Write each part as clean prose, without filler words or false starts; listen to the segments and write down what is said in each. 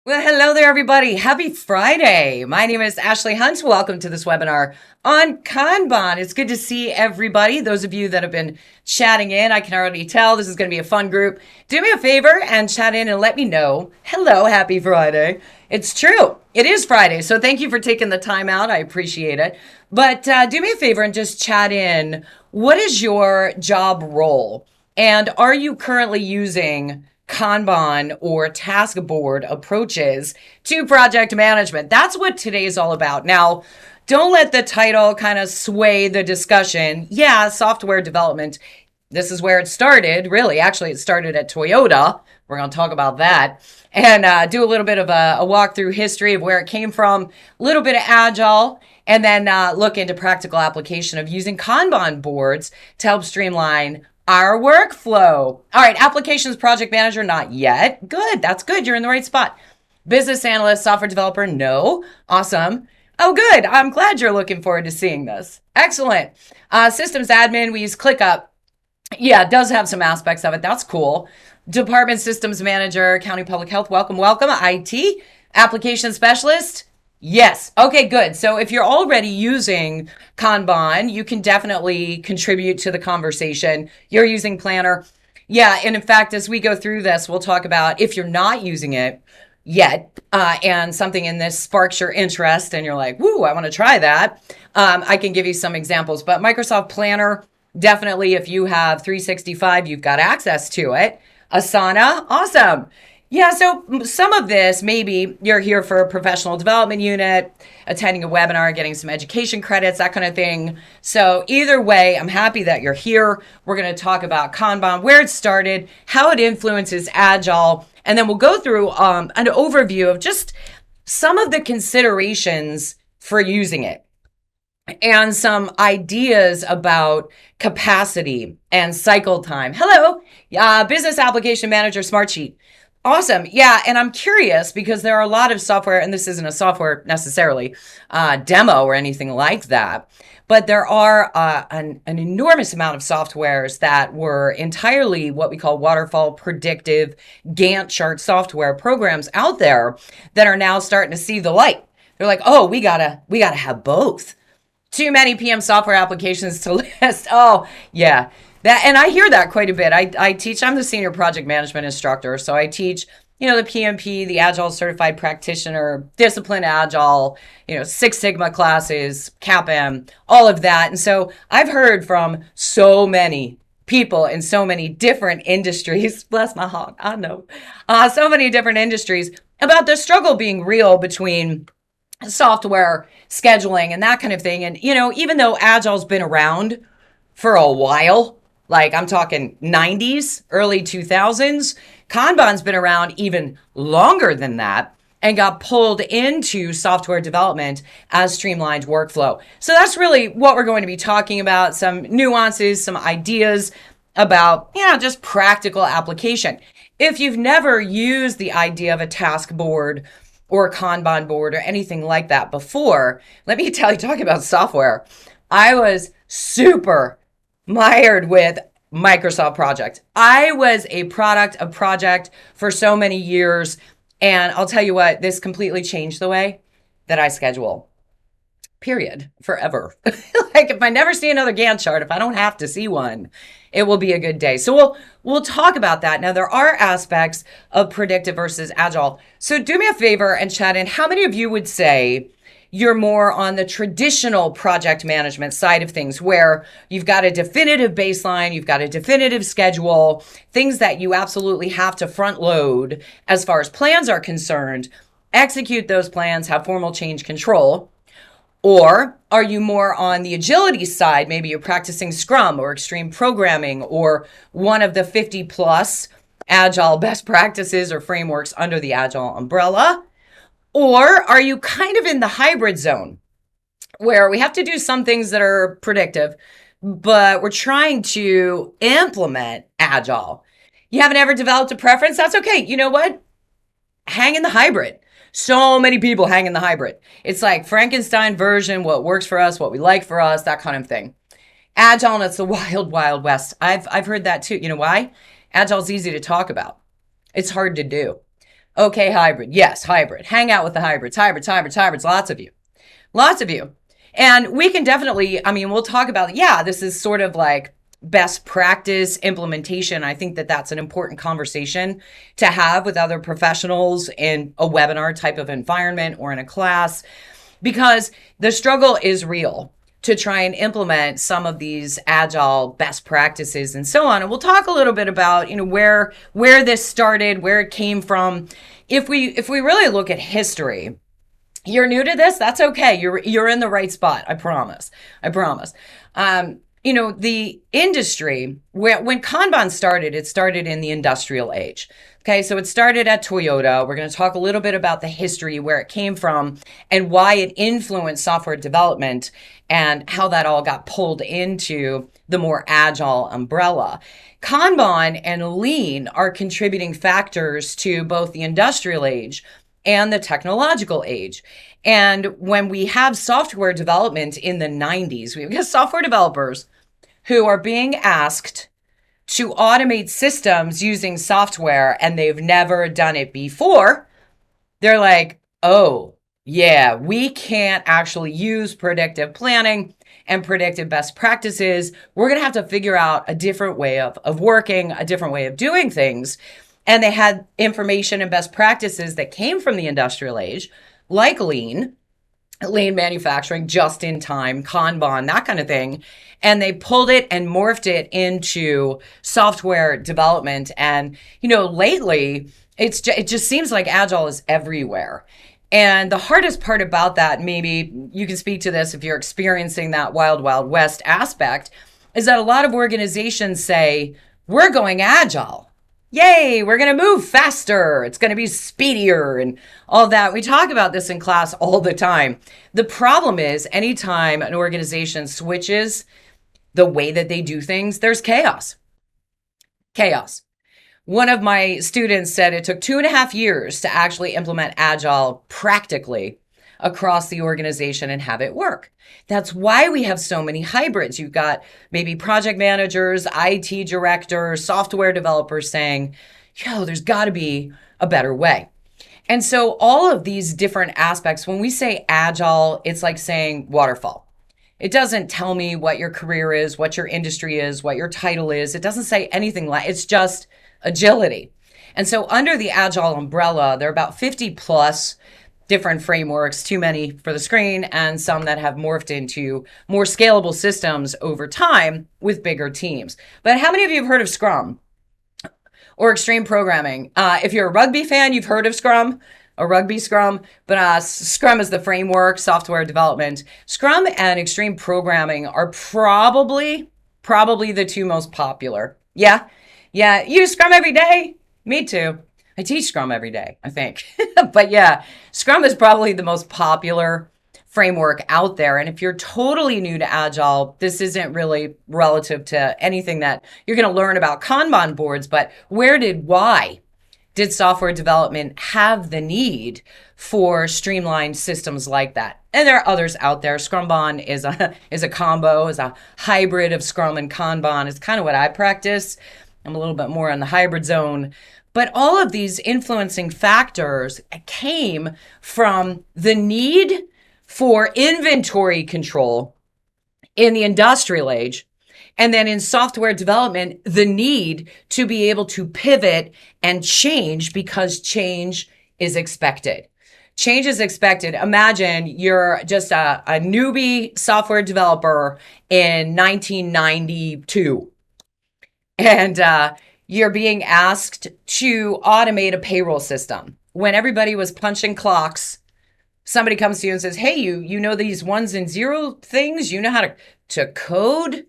Well, hello there, everybody. Happy Friday. My name is Ashley Hunt. Welcome to this webinar on Kanban. It's good to see everybody. Those of you that have been chatting in, I can already tell this is going to be a fun group. Do me a favor and chat in and let me know. Hello, happy Friday. It's true. It is Friday. So thank you for taking the time out. I appreciate it. But do me a favor and just chat in. What is your job role? And are you currently using Kanban or task board approaches to project management? That's what today is all about. Now, don't let the title kind of sway the discussion. Yeah, software development. This is where it started. Really, actually, it started at Toyota. We're going to talk about that and do a little bit of a walkthrough history of where it came from, a little bit of Agile, and then look into practical application of using Kanban boards to help streamline our workflow. All right, applications project manager, not yet. Good, that's good. You're in the right spot. Business analyst, software developer, no. Awesome. Oh, good. I'm glad you're looking forward to seeing this. Excellent. Systems admin, we use ClickUp. Yeah, it does have some aspects of it. That's cool. Department systems manager, county public health, welcome, welcome. IT, application specialist. Yes. Okay, good. So if you're already using Kanban, you can definitely contribute to the conversation. You're using Planner. Yeah. And in fact, as we go through this, we'll talk about if you're not using it yet and something in this sparks your interest and you're like, woo, I want to try that. I can give you some examples, but Microsoft Planner, definitely if you have 365, you've got access to it. Asana, awesome. Yeah, so some of this, maybe you're here for a professional development unit, attending a webinar, getting some education credits, that kind of thing. So either way, I'm happy that you're here. We're going to talk about Kanban, where it started, how it influences Agile, and then we'll go through an overview of just some of the considerations for using it and some ideas about capacity and cycle time. Hello, Business Application Manager Smartsheet. Awesome. Yeah. And I'm curious because there are a lot of software, and this isn't a software necessarily demo or anything like that, but there are an enormous amount of softwares that were entirely what we call waterfall predictive Gantt chart software programs out there that are now starting to see the light. They're like, oh, we gotta have both. Too many PM software applications to list. Oh, yeah. That, and I hear that quite a bit. I teach, I'm the senior project management instructor. So I teach, the PMP, the Agile certified practitioner, discipline Agile, Six Sigma classes, CAPM, all of that. And so I've heard from so many people in so many different industries, bless my heart, I know, so many different industries about the struggle being real between software scheduling and that kind of thing. And, even though Agile's been around for a while, like I'm talking 90s, early 2000s. Kanban's been around even longer than that and got pulled into software development as streamlined workflow. So that's really what we're going to be talking about, some nuances, some ideas about, just practical application. If you've never used the idea of a task board or a Kanban board or anything like that before, let me tell you, talking about software, I was super mired with Microsoft Project. I was a project for so many years. And I'll tell you what, this completely changed the way that I schedule. Period. Forever. Like if I never see another Gantt chart, if I don't have to see one, it will be a good day. So we'll talk about that. Now there are aspects of predictive versus agile. So do me a favor and chat in. How many of you would say you're more on the traditional project management side of things where you've got a definitive baseline, you've got a definitive schedule, things that you absolutely have to front load as far as plans are concerned, execute those plans, have formal change control? Or are you more on the agility side? Maybe you're practicing Scrum or extreme programming or one of the 50 plus Agile best practices or frameworks under the Agile umbrella? Or are you kind of in the hybrid zone where we have to do some things that are predictive, but we're trying to implement Agile? You haven't ever developed a preference? That's okay. You know what? Hang in the hybrid. So many people hang in the hybrid. It's like Frankenstein version, what works for us, what we like for us, that kind of thing. Agile, and it's the wild, wild west. I've heard that too. You know why? Agile's easy to talk about. It's hard to do. Okay, hybrid. Yes, hybrid. Hang out with the hybrids, hybrids. Lots of you. Lots of you. And we can definitely, I mean, we'll talk about, yeah, this is sort of like best practice implementation. I think that that's an important conversation to have with other professionals in a webinar type of environment or in a class, because the struggle is real to try and implement some of these agile best practices and so on. And we'll talk a little bit about, where this started, where it came from. If we really look at history, you're new to this, that's okay. You're in the right spot. I promise. I promise. The industry, when Kanban started, it started in the industrial age. Okay, so it started at Toyota. We're going to talk a little bit about the history, where it came from, and why it influenced software development, and how that all got pulled into the more agile umbrella. Kanban and Lean are contributing factors to both the industrial age and the technological age. And when we have software development in the 90s, we have software developers who are being asked to automate systems using software, and they've never done it before. They're like, oh, yeah, we can't actually use predictive planning and predictive best practices. We're going to have to figure out a different way of working, a different way of doing things. And they had information and best practices that came from the industrial age, like lean manufacturing, just in time, Kanban, that kind of thing. And they pulled it and morphed it into software development. And, lately, it just seems like Agile is everywhere. And the hardest part about that, maybe you can speak to this if you're experiencing that wild, wild west aspect, is that a lot of organizations say, we're going Agile. Yay, we're going to move faster. It's going to be speedier and all that. We talk about this in class all the time. The problem is, anytime an organization switches the way that they do things, there's chaos. Chaos. One of my students said it took 2.5 years to actually implement Agile practically across the organization and have it work. That's why we have so many hybrids. You've got maybe project managers, IT directors, software developers saying, there's got to be a better way. And so all of these different aspects, when we say Agile, it's like saying waterfall. It doesn't tell me what your career is, what your industry is, what your title is. It doesn't say anything it's just agility. And so under the Agile umbrella, there are about 50 plus different frameworks, too many for the screen, and some that have morphed into more scalable systems over time with bigger teams. But how many of you have heard of Scrum or extreme programming? If you're a rugby fan, you've heard of Scrum, a rugby Scrum, but Scrum is the framework, software development. Scrum and extreme programming are probably the two most popular. Yeah, you use Scrum every day? Me too. I teach Scrum every day, I think. But yeah, Scrum is probably the most popular framework out there. And if you're totally new to Agile, this isn't really relative to anything that you're going to learn about Kanban boards, but why did software development have the need for streamlined systems like that? And there are others out there. Scrumban is a combo, is a hybrid of Scrum and Kanban. It's kind of what I practice. I'm a little bit more in the hybrid zone. But all of these influencing factors came from the need for inventory control in the industrial age. And then in software development, the need to be able to pivot and change, because change is expected. Change is expected. Imagine you're just a newbie software developer in 1992. And you're being asked to automate a payroll system. When everybody was punching clocks, somebody comes to you and says, hey, you know these ones and zero things? You know how to code?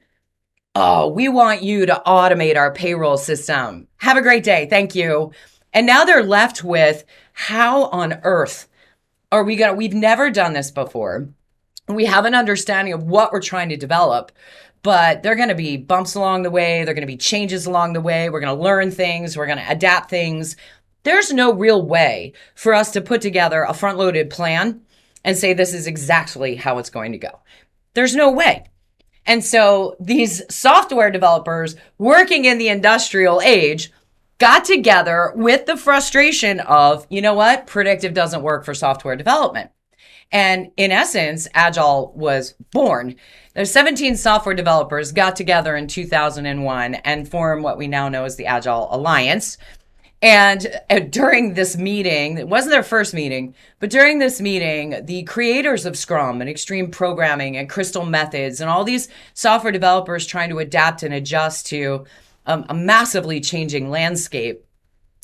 Oh, we want you to automate our payroll system. Have a great day. Thank you. And now they're left with, how on earth are we we've never done this before. We have an understanding of what we're trying to develop, but there are going to be bumps along the way. There are going to be changes along the way. We're going to learn things. We're going to adapt things. There's no real way for us to put together a front-loaded plan and say this is exactly how it's going to go. There's no way. And so these software developers working in the industrial age got together with the frustration of, you know what, predictive doesn't work for software development. And in essence, Agile was born. There's 17 software developers got together in 2001 and formed what we now know as the Agile Alliance. And during this meeting, it wasn't their first meeting, but during this meeting, the creators of Scrum and Extreme Programming and Crystal Methods and all these software developers trying to adapt and adjust to a massively changing landscape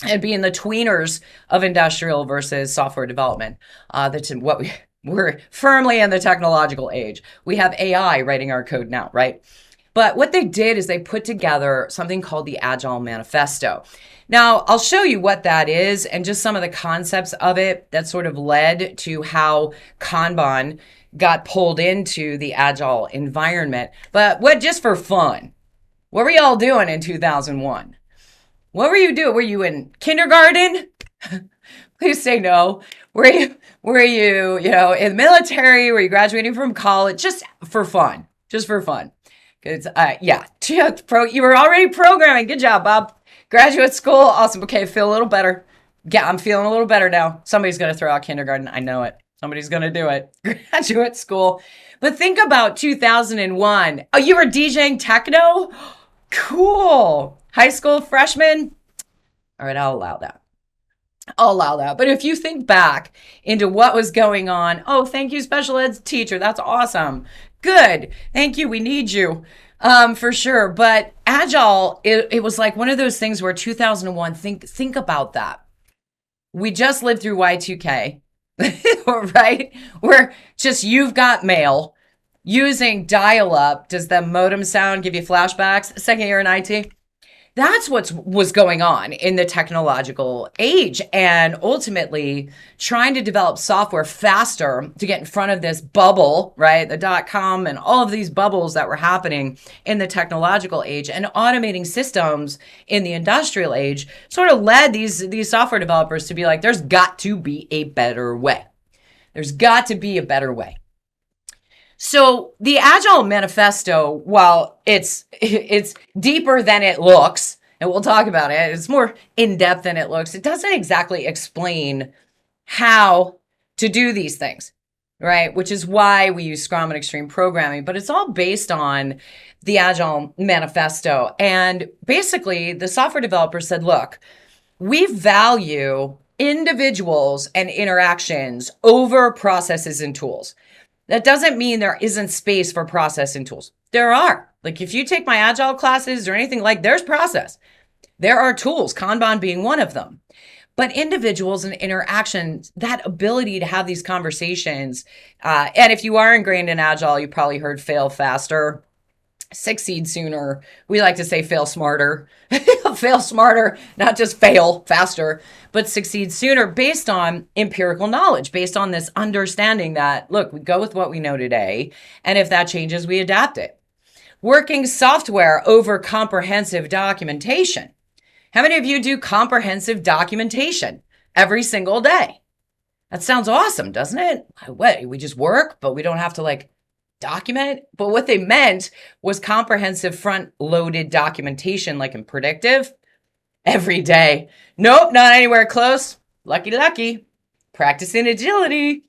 and being the tweeners of industrial versus software development. That's what we're firmly in the technological age. We have AI writing our code now, right? But what they did is they put together something called the Agile Manifesto. Now, I'll show you what that is and just some of the concepts of it that sort of led to how Kanban got pulled into the Agile environment. But just for fun, what were y'all doing in 2001? What were you doing? Were you in kindergarten? Please say no. Were you, in the military? Were you graduating from college? Just for fun. Just for fun. It's, you were already programming. Good job, Bob. Graduate school. Awesome. Okay, feel a little better. Yeah, I'm feeling a little better now. Somebody's going to throw out kindergarten. I know it. Somebody's going to do it. Graduate school. But think about 2001. Oh, you were DJing techno? Cool. High school freshman? All right, I'll allow that. But if you think back into what was going on, oh, thank you, special ed teacher. That's awesome. Good. Thank you. We need you. For sure. But Agile, it was like one of those things where 2001, think about that. We just lived through Y2K, right? Where just you've got mail using dial-up. Does the modem sound give you flashbacks? Second year in IT? That's what was going on in the technological age, and ultimately trying to develop software faster to get in front of this bubble, right? The .com and all of these bubbles that were happening in the technological age, and automating systems in the industrial age sort of led these software developers to be like, there's got to be a better way. There's got to be a better way. So the Agile Manifesto, while it's deeper than it looks, and we'll talk about it, it's more in-depth than it looks. It doesn't exactly explain how to do these things, right? Which is why we use Scrum and Extreme Programming, but it's all based on the Agile Manifesto. And basically, the software developers said, look, we value individuals and interactions over processes and tools. That doesn't mean there isn't space for process and tools. There are. Like if you take my Agile classes or anything, like there's process. There are tools, Kanban being one of them. But individuals and interactions, that ability to have these conversations, and if you are ingrained in Agile, you probably heard fail faster, succeed sooner. We like to say fail smarter. Fail smarter, not just fail faster, but succeed sooner based on empirical knowledge, based on this understanding that, look, we go with what we know today, and if that changes, we adapt it. Working software over comprehensive documentation. How many of you do comprehensive documentation every single day? That sounds awesome, doesn't it? What, we just work, but we don't have to document? But what they meant was comprehensive front-loaded documentation, like in predictive, every day. Nope, not anywhere close. Lucky. Practicing agility.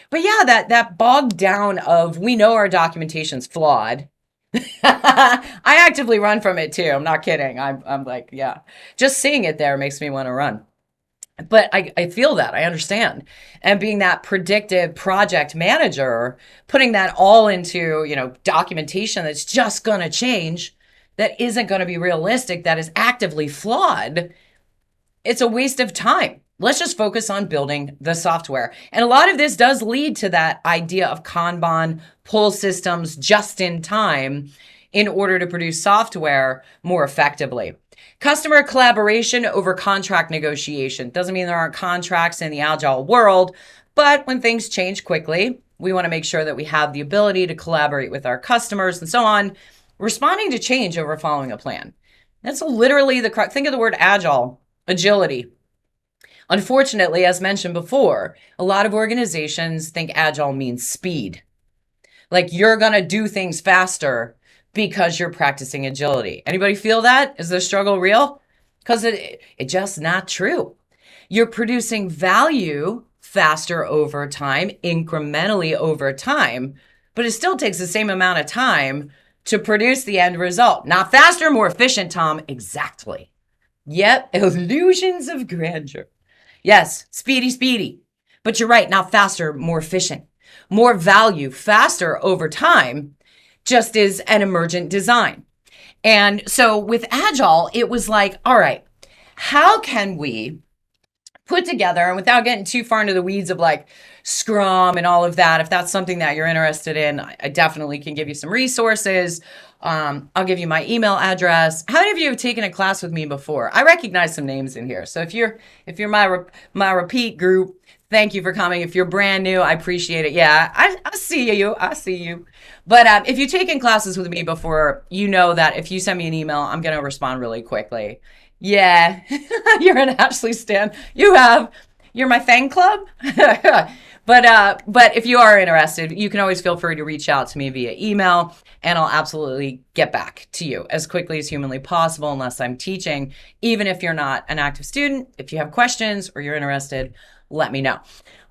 But yeah, that bogged down of we know our documentation's flawed. I actively run from it too. I'm not kidding. I'm like, yeah. Just seeing it there makes me want to run. But I feel that. I understand. And being that predictive project manager, putting that all into, documentation that's just going to change, that isn't going to be realistic, that is actively flawed, it's a waste of time. Let's just focus on building the software. And a lot of this does lead to that idea of Kanban, pull systems just in time in order to produce software more effectively. Customer collaboration over contract negotiation. Doesn't mean there aren't contracts in the Agile world, but when things change quickly, we want to make sure that we have the ability to collaborate with our customers and so on, responding to change over following a plan. That's literally think of the word Agile, agility. Unfortunately, as mentioned before, a lot of organizations think Agile means speed. Like you're going to do things faster because you're practicing agility. Anybody feel that? Is the struggle real? because it's just not true. You're producing value faster over time, incrementally over time, but it still takes the same amount of time to produce the end result. Not faster, more efficient, Tom. Exactly. Yep, illusions of grandeur. Yes, speedy, speedy. But you're right, not faster, more efficient. More value faster over time just is an emergent design. And so with Agile, it was like, all right, how can we put together, and without getting too far into the weeds of like Scrum and all of that, if that's something that you're interested in, I definitely can give you some resources. I'll give you my email address. How many of you have taken a class with me before? I recognize some names in here. So if you're my repeat group, thank you for coming. If you're brand new, I appreciate it. Yeah, I see you. I see you. But if you've taken classes with me before, you know that if you send me an email, I'm going to respond really quickly. Yeah, you're an Ashley stan. You're my fan club. But if you are interested, you can always feel free to reach out to me via email, and I'll absolutely get back to you as quickly as humanly possible, unless I'm teaching. Even if you're not an active student, if you have questions or you're interested, let me know.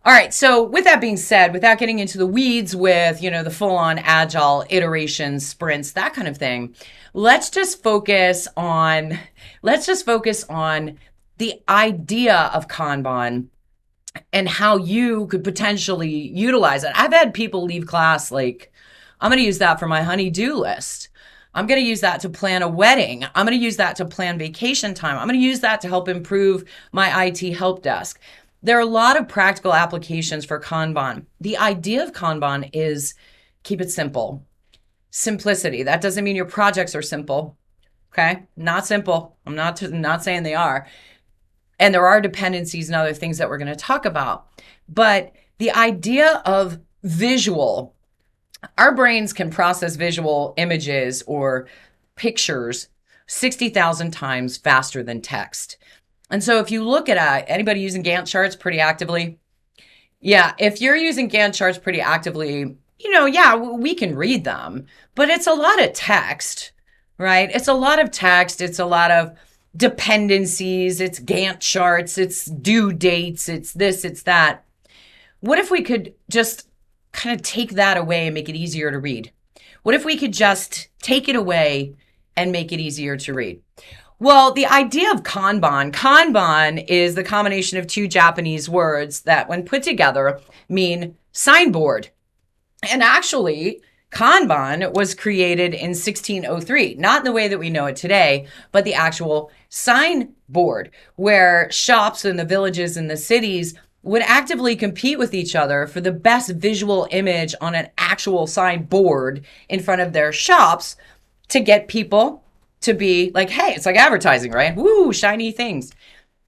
All right. So with that being said, without getting into the weeds with, the full on agile iterations, sprints, that kind of thing, let's just focus on the idea of Kanban and how you could potentially utilize it. I've had people leave class like, I'm going to use that for my honey-do list. I'm going to use that to plan a wedding. I'm going to use that to plan vacation time. I'm going to use that to help improve my IT help desk. There are a lot of practical applications for Kanban. The idea of Kanban is keep it simple. Simplicity. That doesn't mean your projects are simple. Okay? Not simple. I'm not saying they are. And there are dependencies and other things that we're going to talk about. But the idea of visual, our brains can process visual images or pictures 60,000 times faster than text. And so if you look at anybody using Gantt charts pretty actively, yeah, if you're using Gantt charts pretty actively, yeah, we can read them, but it's a lot of text, right? It's a lot of text. It's a lot of dependencies. It's Gantt charts. It's due dates. It's this, it's that. What if we could just kind of take that away and make it easier to read? What if we could just take it away and make it easier to read? Well, the idea of Kanban is the combination of two Japanese words that, when put together, mean signboard. And actually, Kanban was created in 1603, not in the way that we know it today, but the actual signboard, where shops in the villages and the cities would actively compete with each other for the best visual image on an actual signboard in front of their shops to get people to be like, hey, it's like advertising, right? Woo, shiny things.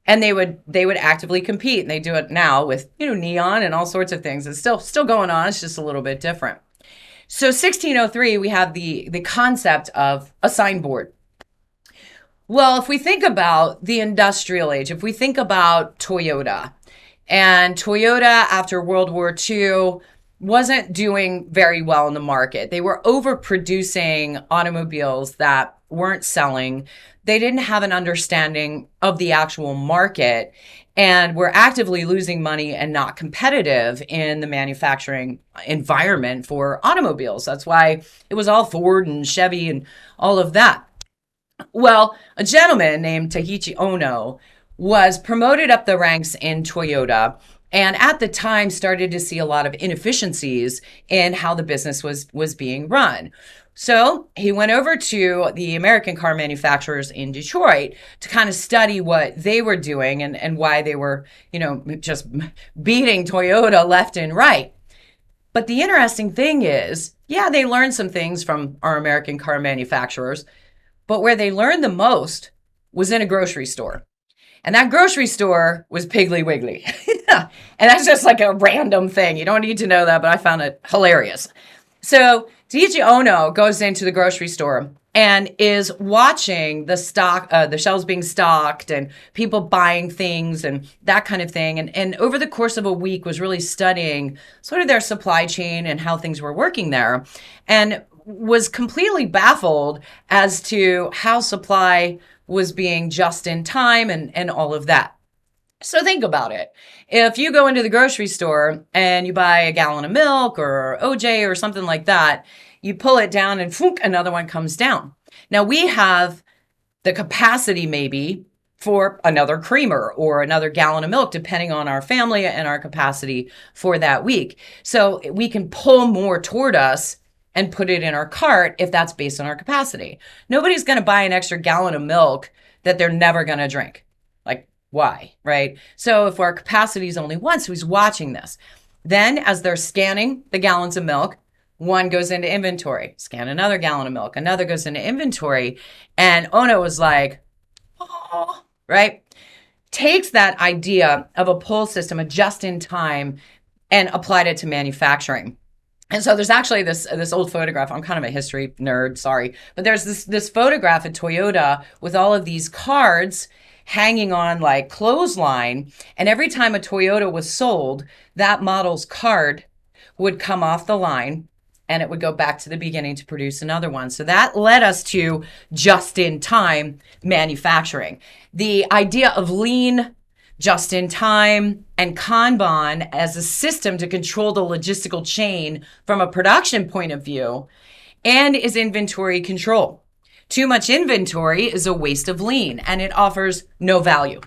And they would actively compete. And they do it now with, neon and all sorts of things. It's still going on. It's just a little bit different. So 1603, we have the concept of a signboard. Well, if we think about the industrial age, if we think about Toyota, and Toyota after World War II wasn't doing very well in the market. They were overproducing automobiles that weren't selling. They didn't have an understanding of the actual market and were actively losing money and not competitive in the manufacturing environment for automobiles. That's why it was all Ford and Chevy and all of that. Well, a gentleman named Tahichi Ono was promoted up the ranks in Toyota, and at the time started to see a lot of inefficiencies in how the business was being run. So he went over to the American car manufacturers in Detroit to kind of study what they were doing and why they were, just beating Toyota left and right. But the interesting thing is, yeah, they learned some things from our American car manufacturers, but where they learned the most was in a grocery store. And that grocery store was Piggly Wiggly. And that's just like a random thing. You don't need to know that, but I found it hilarious. So Tahichi Ono goes into the grocery store and is watching the shelves being stocked and people buying things and that kind of thing. And over the course of a week was really studying sort of their supply chain and how things were working there, and was completely baffled as to how supply was being just in time and all of that. So think about it. If you go into the grocery store and you buy a gallon of milk or OJ or something like that, you pull it down and phoom, another one comes down. Now we have the capacity maybe for another creamer or another gallon of milk, depending on our family and our capacity for that week. So we can pull more toward us and put it in our cart if that's based on our capacity. Nobody's going to buy an extra gallon of milk that they're never going to drink. Like, why, right? So if our capacity is only one, so he's watching this. Then as they're scanning the gallons of milk, one goes into inventory, scan another gallon of milk, another goes into inventory. And Ono was like, oh, right? Takes that idea of a pull system, a just in time, and applied it to manufacturing. And so there's actually this old photograph. I'm kind of a history nerd, sorry. But there's this photograph at Toyota with all of these cards hanging on like clothesline. And every time a Toyota was sold, that model's card would come off the line and it would go back to the beginning to produce another one. So that led us to just-in-time manufacturing. The idea of lean, just-in-time, and Kanban as a system to control the logistical chain from a production point of view, and is inventory control. Too much inventory is a waste of lean, and it offers no value.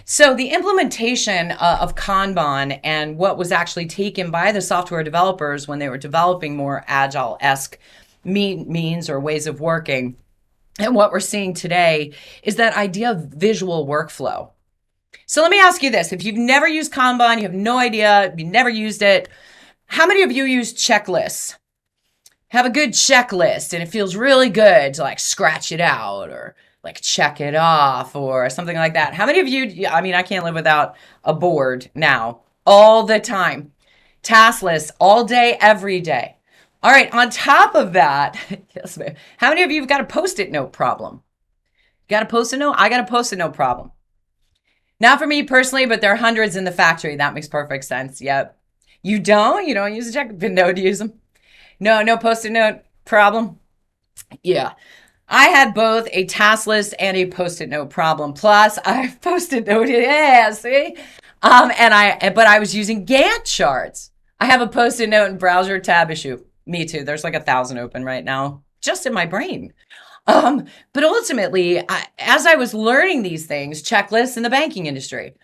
So the implementation of Kanban and what was actually taken by the software developers when they were developing more agile-esque means or ways of working, and what we're seeing today is that idea of visual workflow. So let me ask you this. If you've never used Kanban, you have no idea, you never used it, how many of you use checklists? Have a good checklist and it feels really good to like scratch it out or like check it off or something like that. How many of you, I mean, I can't live without a board now, all the time. Task lists all day, every day. All right, on top of that, yes, ma'am. How many of you have got a Post-it note problem? Got a Post-it note? I got a Post-it note problem. Not for me personally, but there are hundreds in the factory. That makes perfect sense. Yep. You don't? You don't use a check? No, to use them? No Post-it note problem? Yeah. I had both a task list and a Post-it note problem. Plus, I Post-it noted, yeah, see? But I was using Gantt charts. I have a Post-it note and browser tab issue. Me too. There's like 1,000 open right now, just in my brain. But ultimately, as I was learning these things, checklists in the banking industry,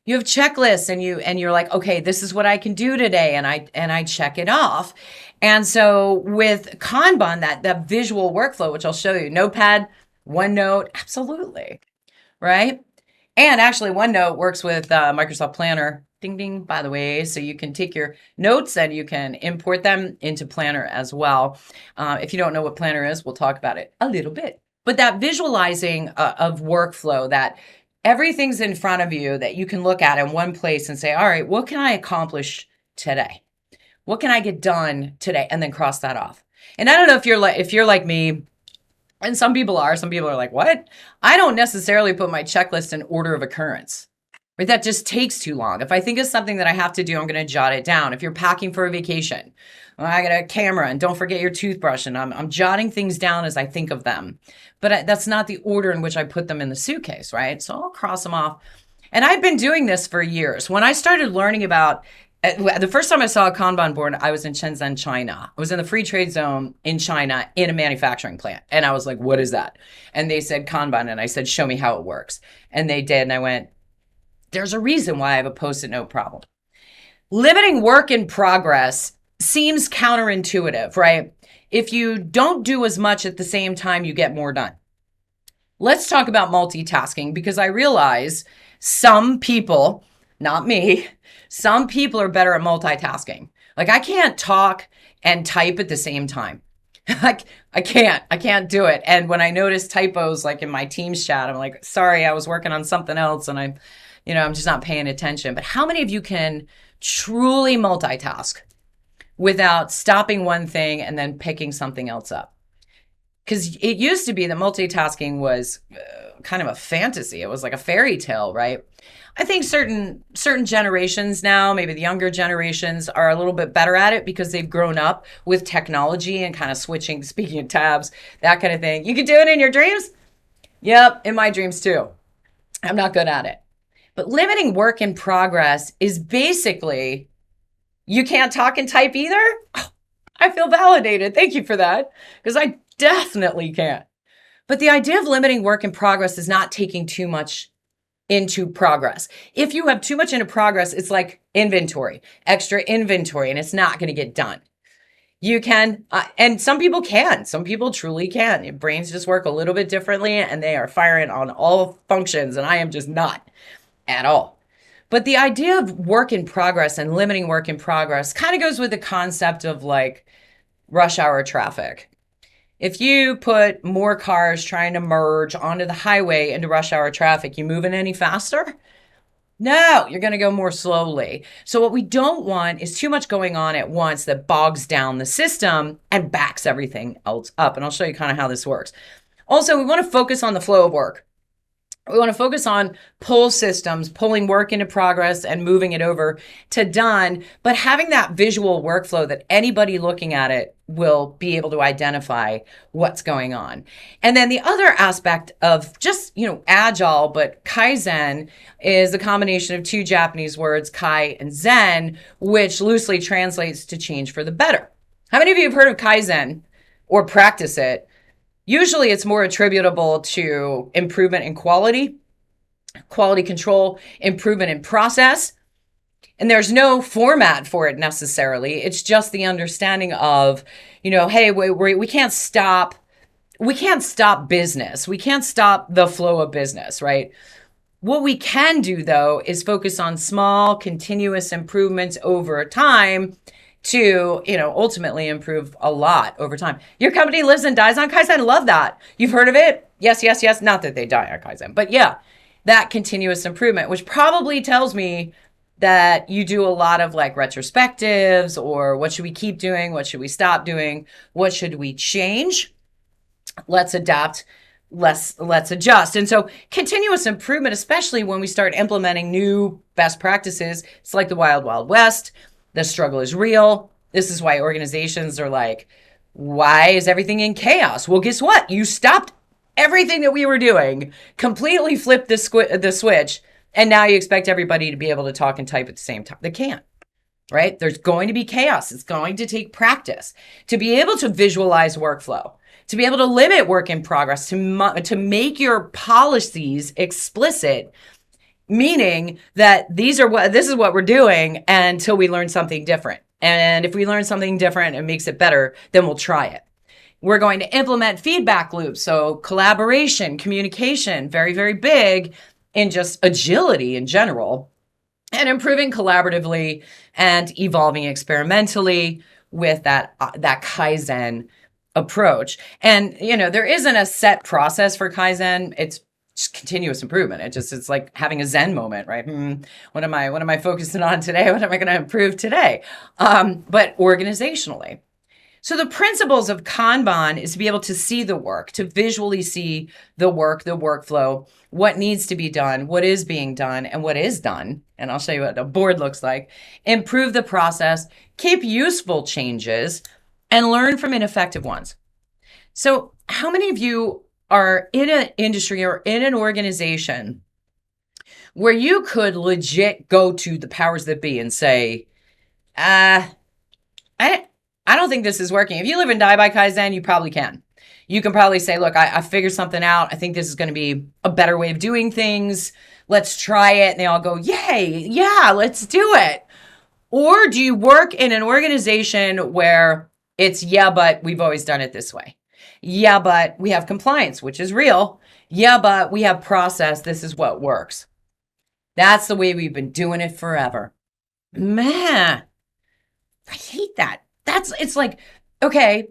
you have checklists and you're like, okay, this is what I can do today. And I check it off. And so with Kanban, that visual workflow, which I'll show you, Notepad, OneNote, absolutely. Right. And actually OneNote works with Microsoft Planner. Ding, ding, by the way, so you can take your notes and you can import them into Planner as well. If you don't know what Planner is, we'll talk about it a little bit. But that visualizing of workflow, that everything's in front of you that you can look at in one place and say, all right, what can I accomplish today? What can I get done today? And then cross that off. And I don't know if you're like me, and some people are like, what? I don't necessarily put my checklist in order of occurrence. Right? That just takes too long. If I think of something that I have to do, I'm going to jot it down. If you're packing for a vacation, well, I got a camera and don't forget your toothbrush. And I'm jotting things down as I think of them. But that's not the order in which I put them in the suitcase, right? So I'll cross them off. And I've been doing this for years. When I started learning about, the first time I saw a Kanban board, I was in Shenzhen, China. I was in the free trade zone in China in a manufacturing plant. And I was like, what is that? And they said Kanban. And I said, show me how it works. And they did. And I went, there's a reason why I have a Post-it note problem. Limiting work in progress seems counterintuitive, right? If you don't do as much at the same time, you get more done. Let's talk about multitasking because I realize some people, not me, some people are better at multitasking. Like I can't talk and type at the same time. I can't do it. And when I notice typos like in my Teams chat, I'm like, sorry, I was working on something else and I'm just not paying attention. But how many of you can truly multitask without stopping one thing and then picking something else up? Because it used to be that multitasking was kind of a fantasy. It was like a fairy tale, right? I think certain generations now, maybe the younger generations, are a little bit better at it because they've grown up with technology and kind of switching, speaking of tabs, that kind of thing. You can do it in your dreams. Yep, in my dreams too. I'm not good at it. But limiting work in progress is basically you can't talk and type either. I feel validated. Thank you for that, because I definitely can't. But the idea of limiting work in progress is not taking too much into progress. If you have too much into progress, it's like inventory, extra inventory, and it's not going to get done. You can, and some people can, some people truly can. Your brains just work a little bit differently and they are firing on all functions, and I am just not at all. But the idea of work in progress and limiting work in progress kind of goes with the concept of like rush hour traffic. If you put more cars trying to merge onto the highway into rush hour traffic, you moving any faster? No, you're going to go more slowly. So what we don't want is too much going on at once that bogs down the system and backs everything else up. And I'll show you kind of how this works. Also, we want to focus on the flow of work. We want to focus on pull systems, pulling work into progress and moving it over to done, but having that visual workflow that anybody looking at it will be able to identify what's going on. And then the other aspect of just, agile, but Kaizen is a combination of two Japanese words, Kai and Zen, which loosely translates to change for the better. How many of you have heard of Kaizen or practice it? Usually it's more attributable to improvement in quality control, improvement in process. And there's no format for it necessarily. It's just the understanding of, hey, we can't stop. We can't stop business. We can't stop the flow of business, right? What we can do, though, is focus on small, continuous improvements over time to, ultimately improve a lot over time. Your company lives and dies on Kaizen. Love that. You've heard of it? Yes, yes, yes. Not that they die on Kaizen, but yeah, that continuous improvement, which probably tells me that you do a lot of like retrospectives or what should we keep doing? What should we stop doing? What should we change? Let's adapt. Let's adjust. And so continuous improvement, especially when we start implementing new best practices, it's like the wild, wild west. The struggle is real. This is why organizations are like, why is everything in chaos? Well, guess what? You stopped everything that we were doing, completely flipped the switch, and now you expect everybody to be able to talk and type at the same time. They can't, right? There's going to be chaos. It's going to take practice to be able to visualize workflow, to be able to limit work in progress, to make your policies explicit, meaning that this is what we're doing until we learn something different. And if we learn something different and makes it better, then we'll try it. We're going to implement feedback loops. So collaboration, communication, very, very big in just agility in general, and improving collaboratively and evolving experimentally with that Kaizen approach. And, there isn't a set process for Kaizen. It's just continuous improvement. It's like having a Zen moment, right? What am I focusing on today? What am I going to improve today? But organizationally. So the principles of Kanban is to be able to see the work, to visually see the work, the workflow, what needs to be done, what is being done, and what is done. And I'll show you what a board looks like. Improve the process, keep useful changes, and learn from ineffective ones. So how many of you are in an industry or in an organization where you could legit go to the powers that be and say, I don't think this is working. If you live and die by Kaizen, you probably can. You can probably say, look, I figured something out. I think this is going to be a better way of doing things. Let's try it. And they all go, yay, yeah, let's do it. Or do you work in an organization where it's, yeah, but we've always done it this way. Yeah, but we have compliance, which is real. Yeah, but we have process. This is what works. That's the way we've been doing it forever. Man, I hate that. It's like, okay,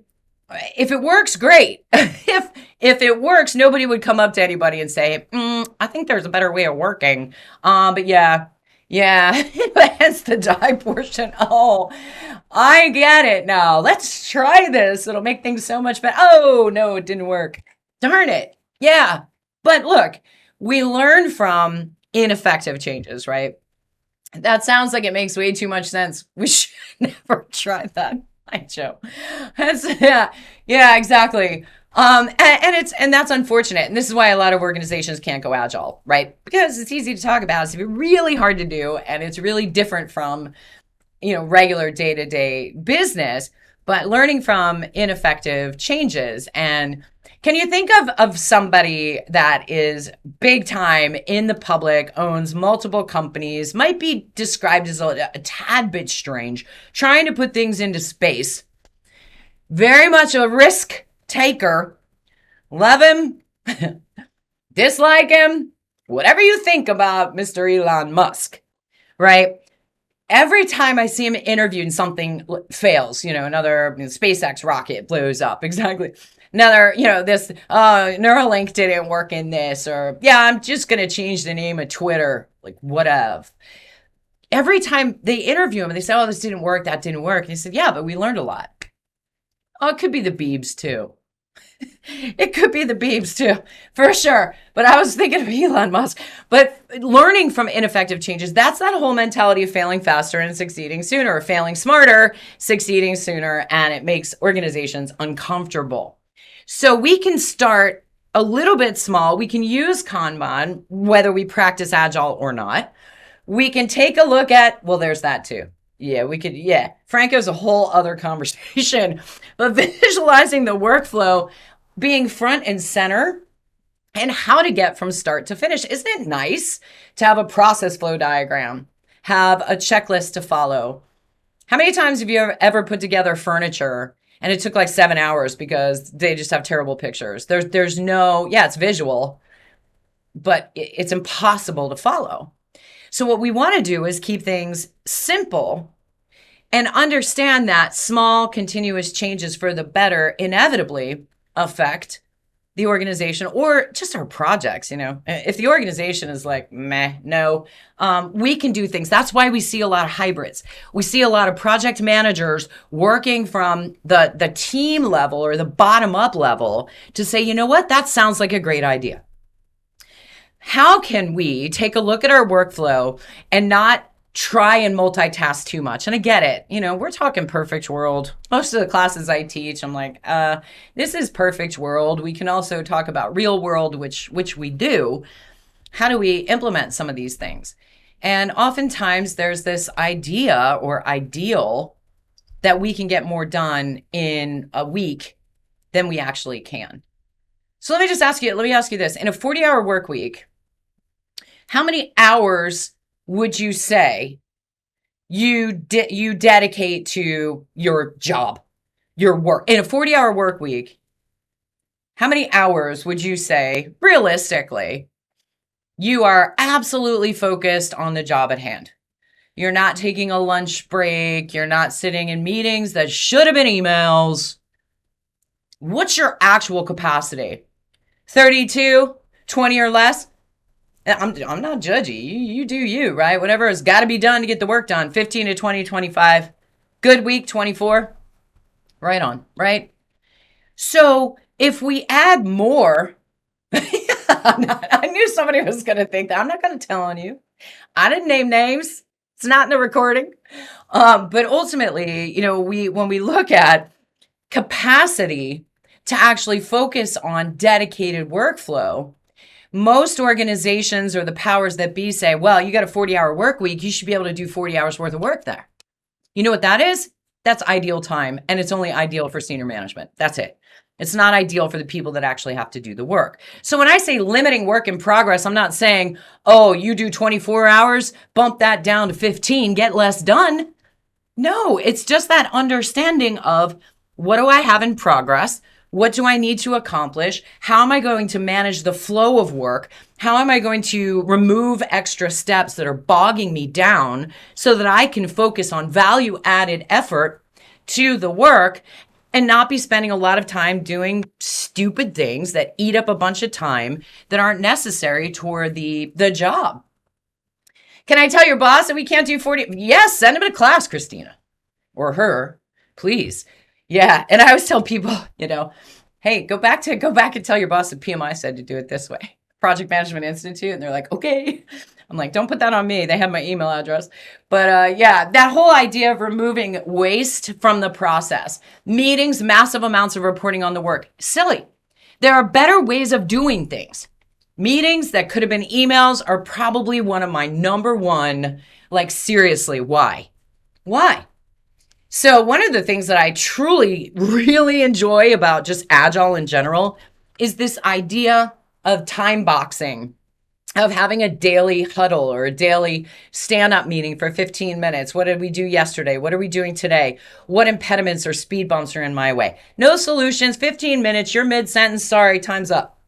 if it works, great. if it works, nobody would come up to anybody and say, I think there's a better way of working. But yeah, hence the die portion. Oh, I get it now. Let's try this. It'll make things so much better. Oh, no, it didn't work. Darn it. Yeah. But look, we learn from ineffective changes, right? That sounds like it makes way too much sense. We should never try that. I joke. Yeah, exactly. And that's unfortunate. And this is why a lot of organizations can't go agile, right? Because it's easy to talk about, it's really hard to do, and it's really different from, regular day-to-day business. But learning from ineffective changes. And can you think of somebody that is big time in the public, owns multiple companies, might be described as a tad bit strange, trying to put things into space, very much a risk taker, love him, dislike him, whatever you think about Mr. Elon Musk, right? Every time I see him interviewed and something fails, another SpaceX rocket blows up, exactly. Another, this Neuralink didn't work in this, or I'm just going to change the name of Twitter, like whatever. Every time they interview him, they say, oh, this didn't work, that didn't work. And he said, yeah, but we learned a lot. Oh, it could be the Beebs too. It could be the Beebs too, for sure. But I was thinking of Elon Musk. But learning from ineffective changes, that's that whole mentality of failing faster and succeeding sooner, or failing smarter, succeeding sooner, and it makes organizations uncomfortable. So we can start a little bit small. We can use Kanban, whether we practice Agile or not. We can take a look at, well, there's that too. Yeah, we could, Franco's a whole other conversation, but visualizing the workflow being front and center and how to get from start to finish. Isn't it nice to have a process flow diagram, have a checklist to follow? How many times have you ever put together furniture and it took like 7 hours because they just have terrible pictures? There's no, it's visual, but it's impossible to follow. So what we want to do is keep things simple and understand that small, continuous changes for the better inevitably affect the organization or just our projects. If the organization is like, meh, no, we can do things. That's why we see a lot of hybrids. We see a lot of project managers working from the team level or the bottom up level to say, you know what, that sounds like a great idea. How can we take a look at our workflow and not try and multitask too much? And I get it. We're talking perfect world. Most of the classes I teach, I'm like, this is perfect world. We can also talk about real world, which we do. How do we implement some of these things? And oftentimes there's this idea or ideal that we can get more done in a week than we actually can. So let me ask you this. In a 40-hour work week, how many hours would you say you dedicate to your job, your work? In a 40-hour work week, how many hours would you say, realistically, you are absolutely focused on the job at hand? You're not taking a lunch break. You're not sitting in meetings that should have been emails. What's your actual capacity? 32, 20 or less? I'm not judgy. You do you, right? Whatever has got to be done to get the work done. 15 to 20, 25. Good week, 24. Right on, right? So if we add more, I knew somebody was going to think that. I'm not going to tell on you. I didn't name names. It's not in the recording. But ultimately, when we look at capacity to actually focus on dedicated workflow, most organizations or the powers that be say, well, you got a 40-hour work week. You should be able to do 40 hours worth of work there. You know what that is? That's ideal time. And it's only ideal for senior management. That's it. It's not ideal for the people that actually have to do the work. So when I say limiting work in progress, I'm not saying, oh, you do 24 hours, bump that down to 15, get less done. No, it's just that understanding of what do I have in progress? What do I need to accomplish? How am I going to manage the flow of work? How am I going to remove extra steps that are bogging me down so that I can focus on value-added effort to the work and not be spending a lot of time doing stupid things that eat up a bunch of time that aren't necessary toward the job? Can I tell your boss that we can't do 40? Yes, send him to class, Christina. Or her, please. Yeah, and I always tell people, hey, go back and tell your boss that PMI said to do it this way. Project Management Institute, and they're like, okay. I'm like, don't put that on me. They have my email address. But that whole idea of removing waste from the process, meetings, massive amounts of reporting on the work, silly. There are better ways of doing things. Meetings that could have been emails are probably one of my number one, like seriously, why? Why? So one of the things that I truly, really enjoy about just Agile in general is this idea of time boxing, of having a daily huddle or a daily stand-up meeting for 15 minutes. What did we do yesterday? What are we doing today? What impediments or speed bumps are in my way? No solutions, 15 minutes, you're mid-sentence, sorry, time's up.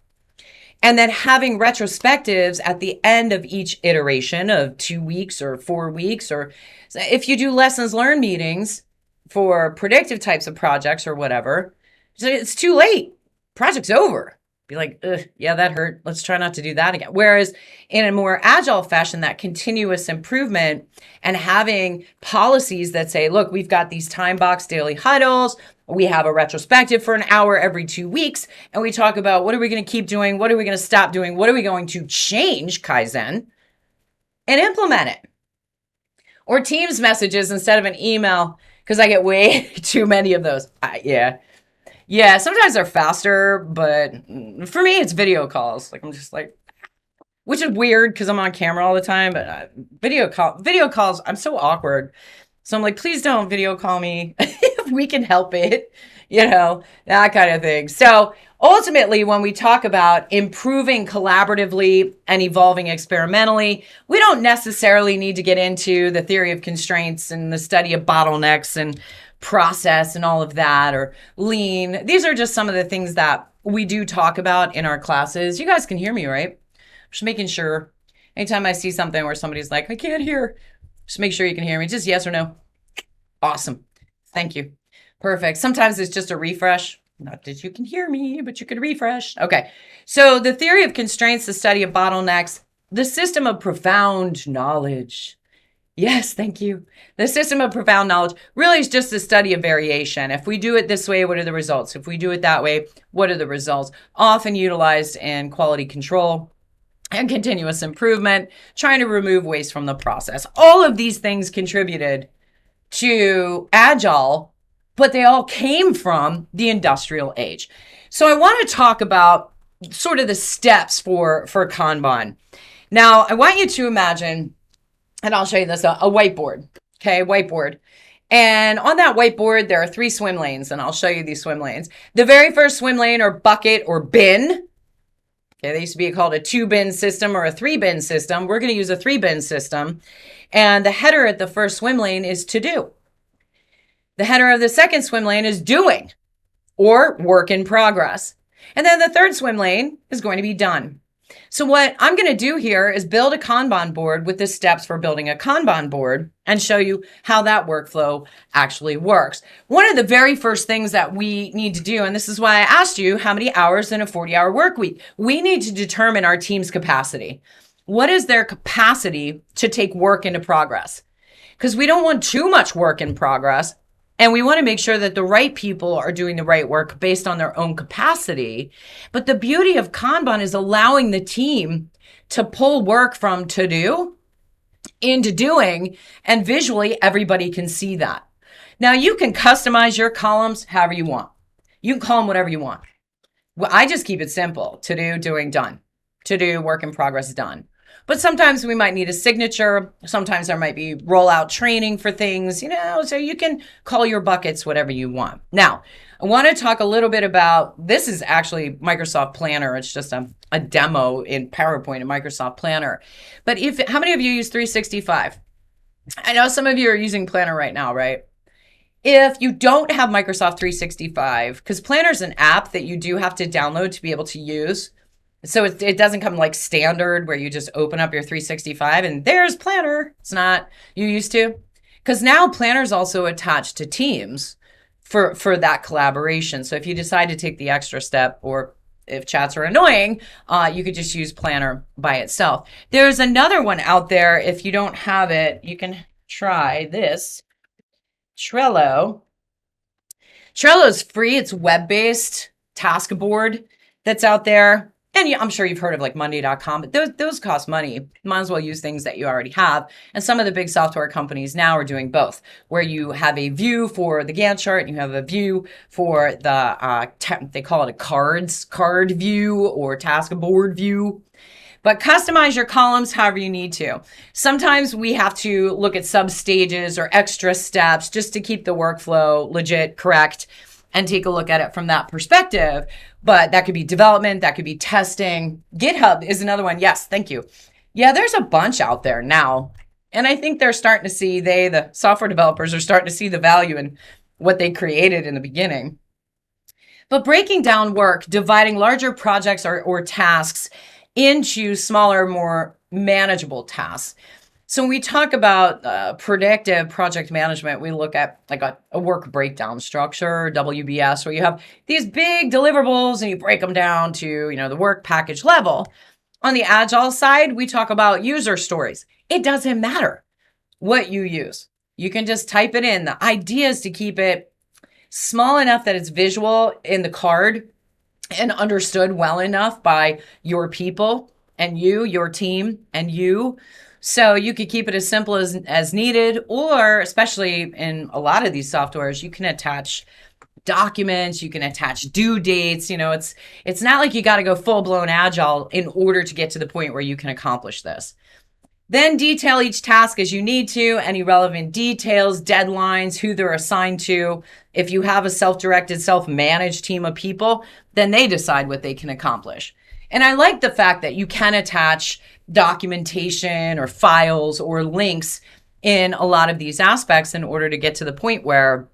And then having retrospectives at the end of each iteration of 2 weeks or 4 weeks, or if you do lessons learned meetings for predictive types of projects or whatever, so it's too late. Project's over. Be like, yeah, that hurt. Let's try not to do that again. Whereas in a more agile fashion, that continuous improvement and having policies that say, look, we've got these time box daily huddles. We have a retrospective for an hour every 2 weeks. And we talk about what are we going to keep doing? What are we going to stop doing? What are we going to change, Kaizen, and implement it? Or Teams messages instead of an email, because I get way too many of those. Yeah, sometimes they're faster, but for me, it's video calls. Like I'm just like, which is weird because I'm on camera all the time, but video calls, I'm so awkward. So I'm like, please don't video call me if we can help it, that kind of thing. So ultimately, when we talk about improving collaboratively and evolving experimentally, we don't necessarily need to get into the theory of constraints and the study of bottlenecks and process and all of that, or lean. These are just some of the things that we do talk about in our classes. You guys can hear me, right? Just making sure. Anytime I see something where somebody's like, I can't hear, just make sure you can hear me. Just yes or no. Awesome. Thank you. Perfect. Sometimes it's just a refresh. Not that you can hear me, but you could refresh. Okay. So the theory of constraints, the study of bottlenecks, the system of profound knowledge. Yes, thank you. The system of profound knowledge really is just a study of variation. If we do it this way, what are the results? If we do it that way, what are the results? Often utilized in quality control and continuous improvement, trying to remove waste from the process. All of these things contributed to Agile, but they all came from the industrial age. So I want to talk about sort of the steps for Kanban. Now, I want you to imagine, and I'll show you this, a whiteboard, okay, whiteboard. And on that whiteboard, there are 3 swim lanes, and I'll show you these swim lanes. The very first swim lane or bucket or bin, okay, they used to be called a 2-bin system or a 3-bin system. We're going to use a 3-bin system. And the header at the first swim lane is to do. The header of the second swim lane is doing or work in progress. And then the third swim lane is going to be done. So what I'm going to do here is build a Kanban board with the steps for building a Kanban board and show you how that workflow actually works. One of the very first things that we need to do, and this is why I asked you how many hours in a 40-hour work week, we need to determine our team's capacity. What is their capacity to take work into progress? Because we don't want too much work in progress. And we want to make sure that the right people are doing the right work based on their own capacity. But the beauty of Kanban is allowing the team to pull work from to do into doing, and visually everybody can see that. Now you can customize your columns however you want. You can call them whatever you want. Well, I just keep it simple. To do, doing, done. To do, work in progress, done. But sometimes we might need a signature. Sometimes there might be rollout training for things, so you can call your buckets whatever you want. Now, I want to talk a little bit about, this is actually Microsoft Planner. It's just a demo in PowerPoint in Microsoft Planner. But how many of you use 365? I know some of you are using Planner right now, right? If you don't have Microsoft 365, because Planner is an app that you do have to download to be able to use. So it doesn't come like standard where you just open up your 365 and there's Planner. It's not, you used to. Because now Planner is also attached to Teams for that collaboration. So if you decide to take the extra step, or if chats are annoying, you could just use Planner by itself. There's another one out there. If you don't have it, you can try this. Trello. Trello is free. It's web-based task board that's out there. And I'm sure you've heard of like Monday.com, but those cost money. Might as well use things that you already have. And some of the big software companies now are doing both, where you have a view for the Gantt chart and you have a view for the, they call it a card view or task board view. But customize your columns however you need to. Sometimes we have to look at sub stages or extra steps just to keep the workflow legit, correct, and take a look at it from that perspective. But that could be development, that could be testing. GitHub is another one. Yes, thank you. Yeah, there's a bunch out there now. And I think they're starting to see, the software developers are starting to see the value in what they created in the beginning. But breaking down work, dividing larger projects or tasks into smaller, more manageable tasks. So when we talk about predictive project management, we look at like a work breakdown structure, WBS, where you have these big deliverables and you break them down to, the work package level. On the Agile side, we talk about user stories. It doesn't matter what you use. You can just type it in. The idea is to keep it small enough that it's visual in the card and understood well enough by your people and your team and you. So you could keep it as simple as needed, or especially in a lot of these softwares, you can attach documents, you can attach due dates. It's not like you got to go full blown Agile in order to get to the point where you can accomplish this. Then detail each task as you need to, any relevant details, deadlines, who they're assigned to. If you have a self-directed, self-managed team of people, then they decide what they can accomplish. And I like the fact that you can attach documentation or files or links in a lot of these aspects in order to get to the point where,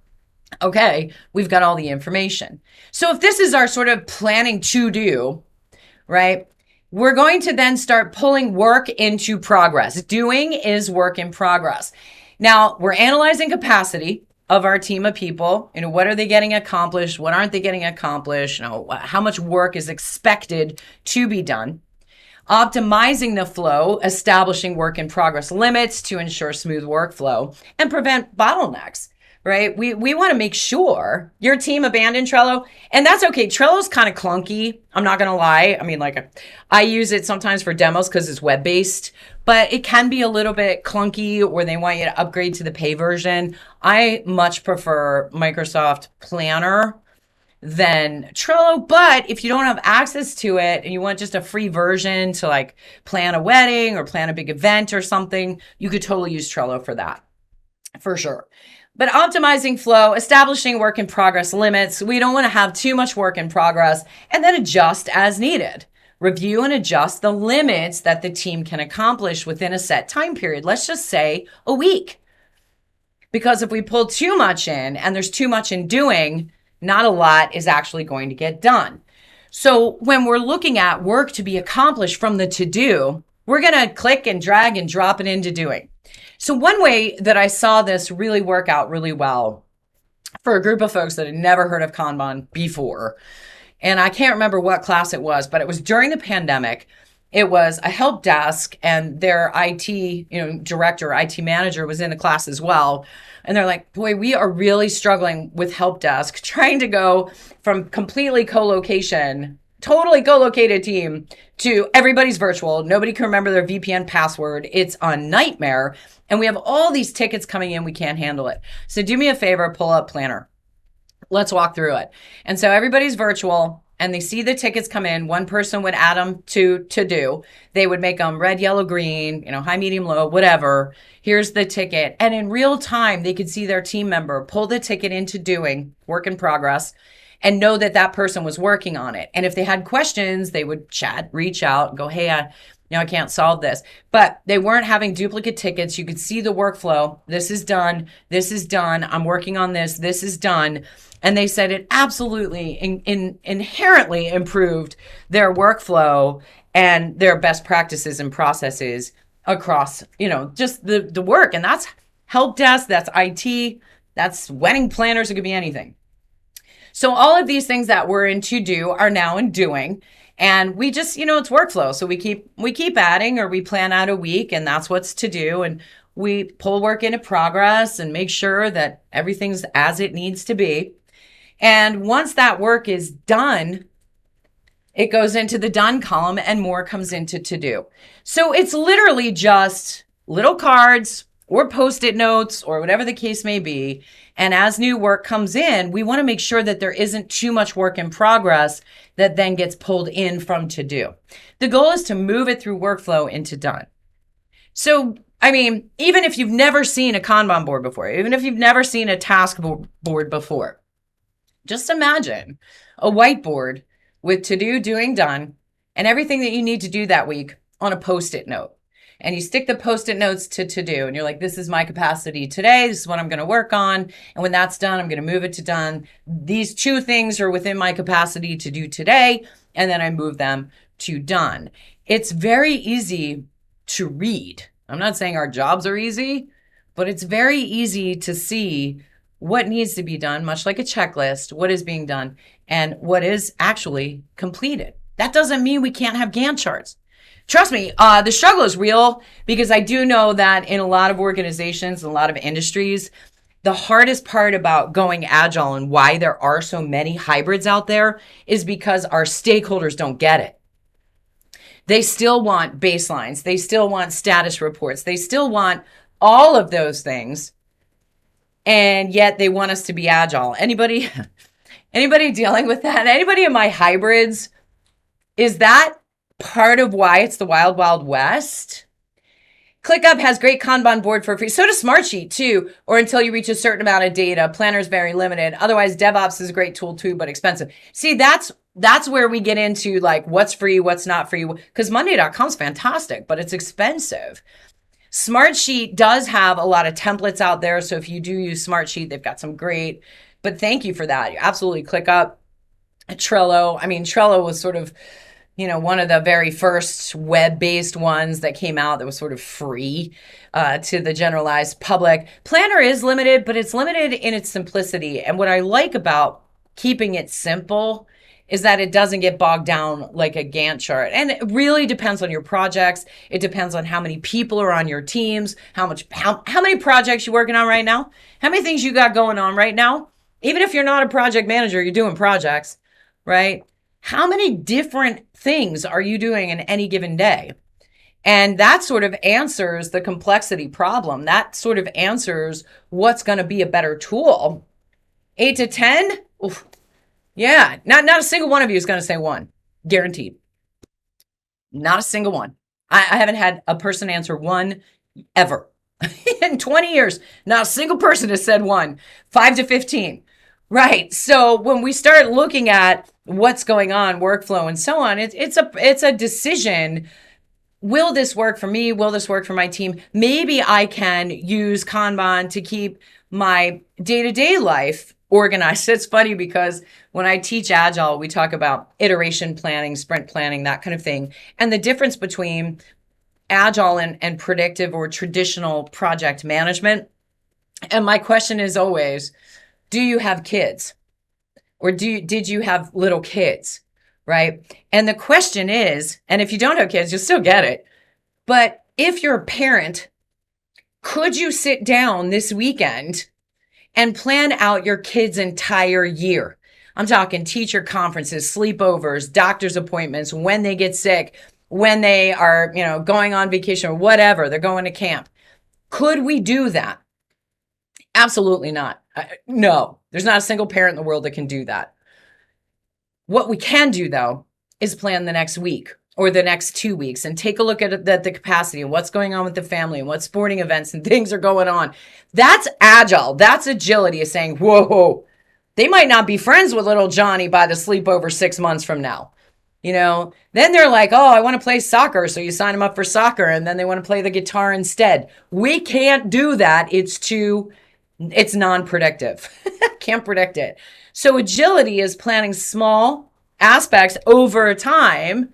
okay, we've got all the information. So if this is our sort of planning to do, right? We're going to then start pulling work into progress. Doing is work in progress. Now, we're analyzing capacity of our team of people. What are they getting accomplished? What aren't they getting accomplished? How much work is expected to be done? Optimizing the flow, establishing work in progress limits to ensure smooth workflow and prevent bottlenecks. Right? We want to make sure your team abandoned Trello, and that's okay. Trello's kind of clunky. I'm not going to lie. I mean, I use it sometimes for demos because it's web-based, but it can be a little bit clunky or they want you to upgrade to the pay version. I much prefer Microsoft Planner than Trello, but if you don't have access to it and you want just a free version to plan a wedding or plan a big event or something, you could totally use Trello for that, for sure. But optimizing flow, establishing work in progress limits. We don't want to have too much work in progress and then adjust as needed. Review and adjust the limits that the team can accomplish within a set time period. Let's just say a week. Because if we pull too much in and there's too much in doing, not a lot is actually going to get done. So when we're looking at work to be accomplished from the to-do, we're going to click and drag and drop it into doing. So one way that I saw this really work out really well for a group of folks that had never heard of Kanban before, and I can't remember what class it was, but it was during the pandemic. It was a help desk and their IT, director, IT manager was in the class as well. And they're like, boy, we are really struggling with help desk, trying to go from completely totally co-located team to everybody's virtual. Nobody can remember their VPN password. It's a nightmare. And we have all these tickets coming in. We can't handle it. So do me a favor, pull up Planner. Let's walk through it. And so everybody's virtual and they see the tickets come in. One person would add them to do. They would make them red, yellow, green, high, medium, low, whatever. Here's the ticket. And in real time, they could see their team member pull the ticket into doing work in progress and know that that person was working on it. And if they had questions, they would chat, reach out, go, hey, I can't solve this. But they weren't having duplicate tickets. You could see the workflow. This is done. This is done. I'm working on this. This is done. And they said it absolutely inherently improved their workflow and their best practices and processes across, just the work. And that's help desk, that's IT, that's wedding planners. It could be anything. So all of these things that were in to do are now in doing. And we just, it's workflow. So we keep adding, or we plan out a week and that's what's to do. And we pull work into progress and make sure that everything's as it needs to be. And once that work is done, it goes into the done column, and more comes into to do. So it's literally just little cards or post-it notes or whatever the case may be. And as new work comes in, we want to make sure that there isn't too much work in progress that then gets pulled in from to do. The goal is to move it through workflow into done. So, I mean, even if you've never seen a Kanban board before, even if you've never seen a task board before, just imagine a whiteboard with to do, doing, done, and everything that you need to do that week on a post-it note. And you stick the post-it notes to do, and you're like, this is my capacity today. This is what I'm going to work on. And when that's done, I'm going to move it to done. These two things are within my capacity to do today. And then I move them to done. It's very easy to read. I'm not saying our jobs are easy, but it's very easy to see what needs to be done, much like a checklist, what is being done, and what is actually completed. That doesn't mean we can't have Gantt charts. Trust me, the struggle is real, because I do know that in a lot of organizations, a lot of industries, the hardest part about going agile and why there are so many hybrids out there is because our stakeholders don't get it. They still want baselines. They still want status reports. They still want all of those things. And yet they want us to be agile. Anybody dealing with that? Anybody in my hybrids? Is that part of why it's the wild, wild west? ClickUp has great Kanban board for free. So does Smartsheet too, or until you reach a certain amount of data. Planner is very limited. Otherwise, DevOps is a great tool too, but expensive. See, that's where we get into like what's free, what's not free. Because Monday.com is fantastic, but it's expensive. Smartsheet does have a lot of templates out there. So if you do use Smartsheet, they've got some great, but thank you for that. You absolutely ClickUp. Trello. I mean, Trello was sort of, one of the very first web-based ones that came out that was sort of free to the generalized public. Planner is limited, but it's limited in its simplicity. And what I like about keeping it simple is that it doesn't get bogged down like a Gantt chart. And it really depends on your projects. It depends on how many people are on your teams, how many projects you're working on right now, how many things you got going on right now. Even if you're not a project manager, you're doing projects, right? How many different things are you doing in any given day? And that sort of answers the complexity problem. That sort of answers what's going to be a better tool. 8 to 10? Oof. Yeah, not a single one of you is going to say one. Guaranteed. Not a single one. I haven't had a person answer one ever. In 20 years, not a single person has said one. 5 to 15. Right. So when we start looking at what's going on, workflow and so on, it's a decision. Will this work for me? Will this work for my team? Maybe I can use Kanban to keep my day-to-day life organized. It's funny because when I teach Agile, we talk about iteration planning, sprint planning, that kind of thing. And the difference between Agile and predictive or traditional project management. And my question is always, do you have kids? Or did you have little kids? Right? And the question is, and if you don't have kids, you'll still get it. But if you're a parent, could you sit down this weekend and plan out your kid's entire year? I'm talking teacher conferences, sleepovers, doctor's appointments, when they get sick, when they are, going on vacation or whatever, they're going to camp. Could we do that? Absolutely not. No, there's not a single parent in the world that can do that. What we can do, though, is plan the next week or the next 2 weeks and take a look at the capacity and what's going on with the family and what sporting events and things are going on. That's agile. That's agility, is saying, whoa, they might not be friends with little Johnny by the sleepover 6 months from now. Then they're like, oh, I want to play soccer. So you sign them up for soccer and then they want to play the guitar instead. We can't do that. It's non-predictive. Can't predict it. So agility is planning small aspects over time,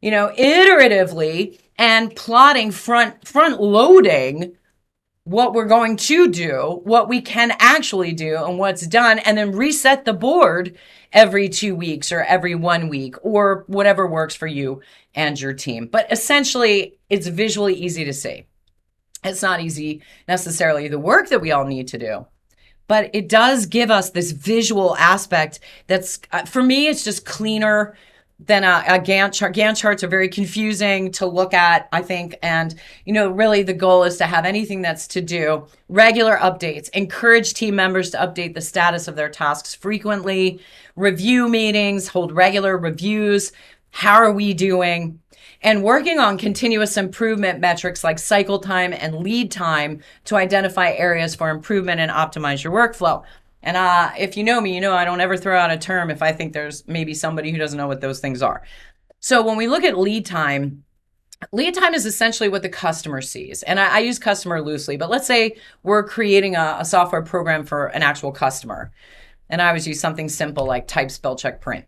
iteratively, and plotting front loading what we're going to do, what we can actually do, and what's done, and then reset the board every 2 weeks or every 1 week or whatever works for you and your team. But essentially, it's visually easy to see. It's not easy necessarily the work that we all need to do, but it does give us this visual aspect that's, for me, it's just cleaner, Then a Gantt chart. Gantt charts are very confusing to look at, I think. And, really the goal is to have anything that's to do, regular updates, encourage team members to update the status of their tasks frequently, review meetings, hold regular reviews. How are we doing? And working on continuous improvement metrics like cycle time and lead time to identify areas for improvement and optimize your workflow. And if you know me, I don't ever throw out a term if I think there's maybe somebody who doesn't know what those things are. So when we look at lead time is essentially what the customer sees. And I use customer loosely, but let's say we're creating a software program for an actual customer. And I always use something simple like type, spell check, print.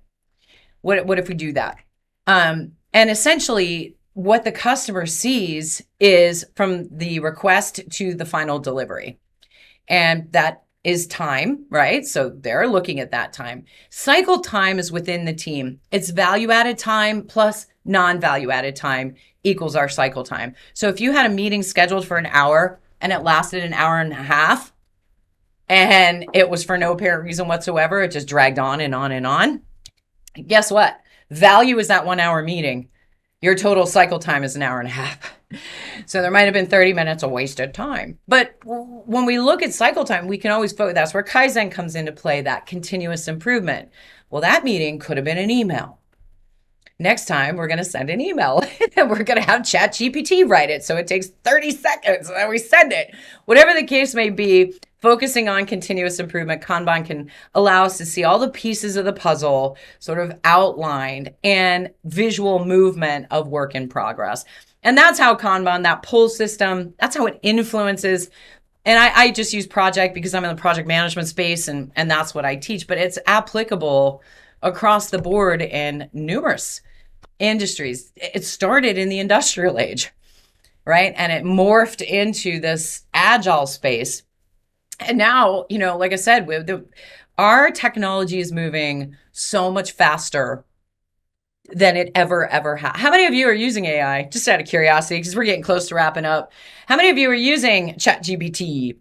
What if we do that? And essentially, what the customer sees is from the request to the final delivery. And that is time, right? So they're looking at that time. Cycle time is within the team. It's value-added time plus non-value-added time equals our cycle time. So if you had a meeting scheduled for an hour and it lasted an hour and a half, and it was for no apparent reason whatsoever, it just dragged on and on and on, guess what? Value is that 1 hour meeting. Your total cycle time is an hour and a half. So there might have been 30 minutes of wasted time. But when we look at cycle time, we can always focus. That's where Kaizen comes into play, that continuous improvement. Well, that meeting could have been an email. Next time, we're going to send an email. We're going to have ChatGPT write it. So it takes 30 seconds and then we send it. Whatever the case may be, focusing on continuous improvement, Kanban can allow us to see all the pieces of the puzzle sort of outlined and visual movement of work in progress. And that's how Kanban, that pull system, that's how it influences. And I just use project because I'm in the project management space and that's what I teach, but it's applicable across the board in numerous industries. It started in the industrial age, right? And it morphed into this agile space. And now, like I said, our technology is moving so much faster than it ever has. How many of you are using AI? Just out of curiosity, because we're getting close to wrapping up. How many of you are using ChatGPT?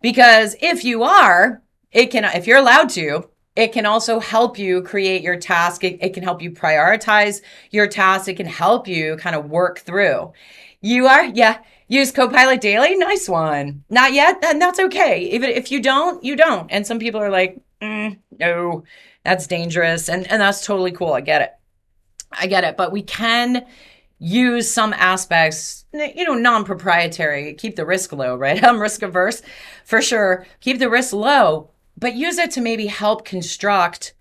Because if you are, if you're allowed to, it can also help you create your task. It can help you prioritize your task. It can help you kind of work through. You are, yeah. Use Copilot daily? Nice one. Not yet? Then that's okay. Even if you don't, you don't. And some people are like, no, that's dangerous. And that's totally cool. I get it. But we can use some aspects, non-proprietary, keep the risk low, right? I'm risk averse for sure. Keep the risk low, but use it to maybe help construct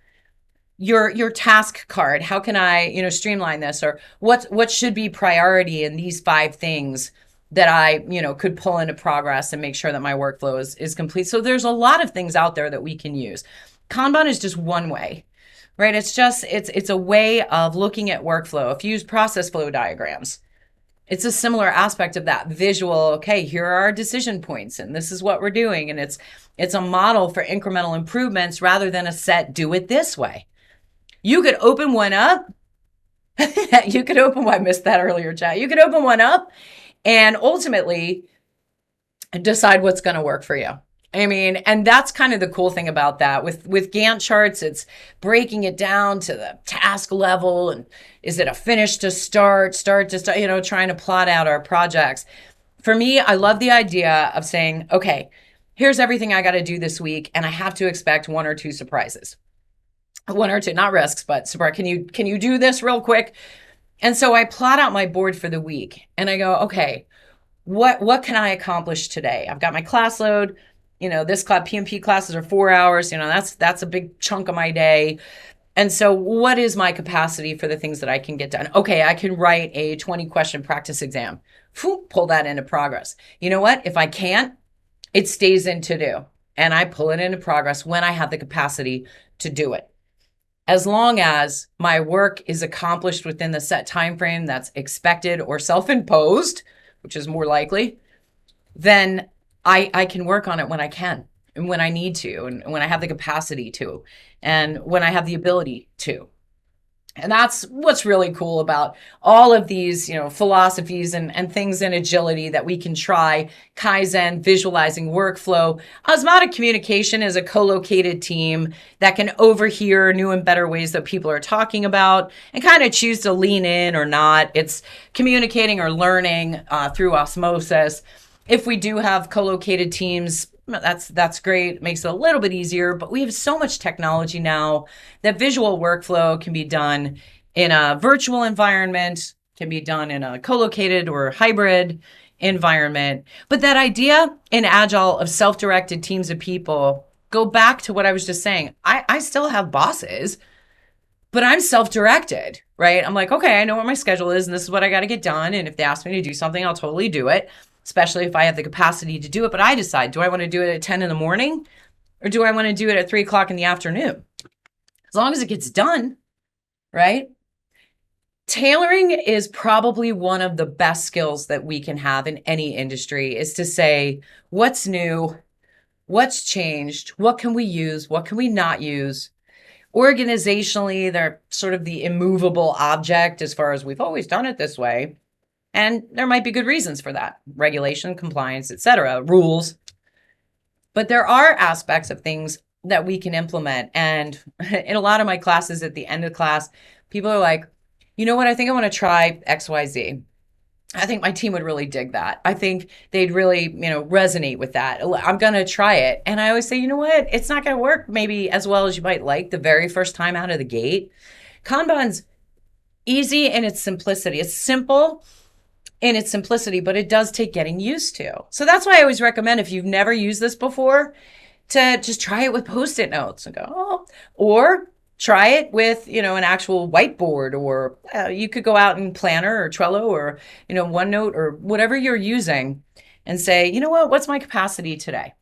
your task card. How can I, streamline this? Or what should be priority in these 5 things that I, could pull into progress and make sure that my workflow is complete. So there's a lot of things out there that we can use. Kanban is just one way, right? It's a way of looking at workflow. If you use process flow diagrams, it's a similar aspect of that visual. Okay, here are our decision points and this is what we're doing. And it's a model for incremental improvements rather than a set, do it this way. You could open one up. I missed that earlier, chat. You could open one up and ultimately decide what's going to work for you. And that's kind of the cool thing about that. With Gantt charts, it's breaking it down to the task level. And is it a finish to start to start, trying to plot out our projects. For me, I love the idea of saying, okay, here's everything I got to do this week. And I have to expect 1 or 2 surprises. 1 or 2, not risks, but surprise. Can you do this real quick? And so I plot out my board for the week and I go, okay, what can I accomplish today? I've got my class load, this class, PMP classes are 4 hours, that's a big chunk of my day. And so what is my capacity for the things that I can get done? Okay, I can write a 20 question practice exam, pull that into progress. You know what? If I can't, it stays in to do and I pull it into progress when I have the capacity to do it. As long as my work is accomplished within the set time frame that's expected or self-imposed, which is more likely, then I can work on it when I can and when I need to and when I have the capacity to and when I have the ability to. And that's what's really cool about all of these, philosophies and things in agility that we can try. Kaizen, visualizing workflow. Osmotic communication is a co-located team that can overhear new and better ways that people are talking about and kind of choose to lean in or not. It's communicating or learning through osmosis. If we do have co-located teams, that's great. It makes it a little bit easier, but we have so much technology now that visual workflow can be done in a virtual environment, can be done in a co-located or hybrid environment. But that idea in Agile of self-directed teams of people, go back to what I was just saying. I still have bosses, but I'm self-directed, right? I'm like, okay, I know what my schedule is and this is what I got to get done. And if they ask me to do something, I'll totally do it, especially if I have the capacity to do it. But I decide, do I want to do it at 10 in the morning or do I want to do it at 3 o'clock in the afternoon? As long as it gets done, right? Tailoring is probably one of the best skills that we can have in any industry, is to say, what's new, what's changed, what can we use, what can we not use? Organizationally, they're sort of the immovable object as far as we've always done it this way. And there might be good reasons for that. Regulation, compliance, etc., rules. But there are aspects of things that we can implement. And in a lot of my classes at the end of class, people are like, you know what, I think I want to try XYZ. I think my team would really dig that. I think they'd really, resonate with that. I'm going to try it. And I always say, you know what? It's not going to work maybe as well as you might like the very first time out of the gate. Kanban's easy in its simplicity. It's simple in its simplicity, but it does take getting used to. So that's why I always recommend, if you've never used this before, to just try it with Post-it notes and go, oh, or try it with, an actual whiteboard, or you could go out in Planner or Trello or, OneNote or whatever you're using and say, you know what, what's my capacity today?